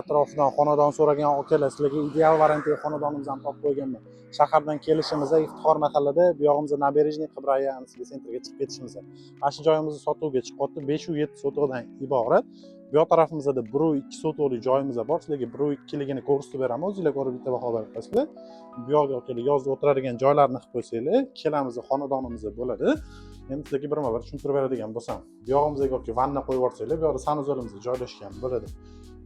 atrofidan xonadon so'ragan akalar sizlarga ideal variantli xonadonimizni ham topib qo'yganman. Shahardan kelishimizda iftixor mahallada bu yog'imizda Naberejniy Qibrayanskiy sentrga chiqib ketishimizda. Mana shu joyimizni sotuvga chiqyapti. 507 sotuvdan iborat. Bu yoq tarafimizda 1.2 sotuvli joyimiz bor. Sizlarga 1.2 ligini ko'rsatib beraman. O'zingizlar ko'rib bitta baho berib qo'yasizlar. Bu yoqqa kelib yozib o'tiradigan joylarni qilib qo'ysanglar, ikkalamiz xonadonimiz bo'ladi. Endi sizlarga birma-bir tushuntirib beradigan bo'lsam, bu yog'imizga yoki vanna qo'yib yuborsanglar, bu yoqda sanuzorimiz joylashgan bo'ladi.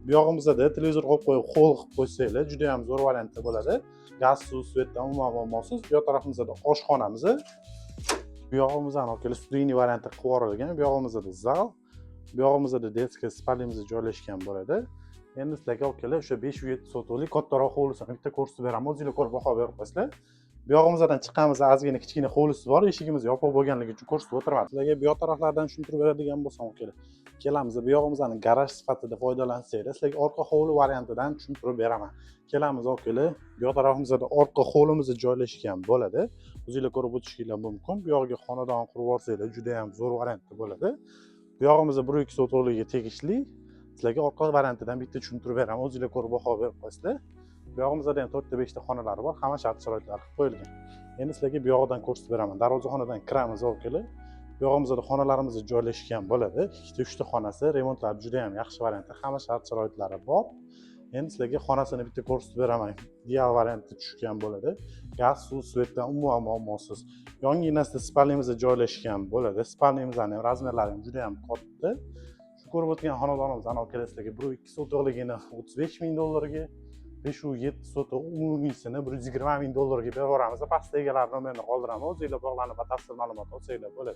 Bu yog'imizda televizor qo'yib qo'yib, ho'l qilib qo'ysanglar, juda ham zo'r variantda bo'ladi. Gaz, suv, svetdan umuman muammosiz. Bu yoq tarafimizda oshxonamiz. Bu yog'imizda anokelar studiyniy variantda qilib yuborilgan. Bu yog'imizda zal, bu yog'imizda detskiy spalnimiz joylashgan bo'ladi. Endi sizlarga okalar o'sha 507 sotuvlik kattaroq hovlisini bitta ko'rsatib beraman. O'zingizlar ko'rib baho berib qo'ysizlar. Bu yog'imizdan chiqqanimiz ozgina kichkina hovlisi bor, eshigimiz yopiq bo'lganligi uchun ko'rsatib o'tiraman. Sizlarga bu yoq taraflardan tushuntirib beradigan bo'lsam okalar, kelamiz bu yog'imizdan garaj sifatida foydalansanglar, sizlarga orqa hovli variantidan tushuntirib beraman. Kelamiz okalar, bu yoq tarafimizda orqa hovlimiz joylashgan bo'ladi. O'zingizlar ko'rib o'tishingiz mumkin. Bu yoqga xonadon qurib yuborsanglar, juda ham zo'r variantda bo'ladi. Bu yog'imizda 1.2 sotuvliga tegishli. Sizlarga orqa variantidan bitta tushuntirib beraman. O'zingizlar ko'rib baho berib qo'ysizlar. Bu yog'imizda ham 4 ta 5 ta xonalari bor, hamma shart-sharoitlar qilib qo'yilgan. Endi sizlarga bu yog'idan ko'rsatib beraman. Darvozaxonadan kiramiz okalar. Bu yog'imizda xonalarimiz joylashgan bo'ladi. 2 ta 3 ta xonasi, remontlari juda ham yaxshi variantda, hamma shart-sharoitlari bor. Endi sizlarga xonasini bitta ko'rsatib beraman. Ideal variantda tushgan bo'ladi. Gaz, suv, svetdan umuman muammosiz. Yonginasida spalnimiz joylashgan bo'ladi. Spalnimizning ham razmerlari ham juda ham katta. Shu ko'rib o'tgan xonadonimiz anokelar sizlarga 1.2 sotuvligini 35 ming dollarga, 507 sotov umumiysini 120 ming dollarga berib yuboramiz. Pastda egalar nomerini qoldiraman. O'zingizlar bog'lanib batafsil ma'lumot olsanglar bo'ladi.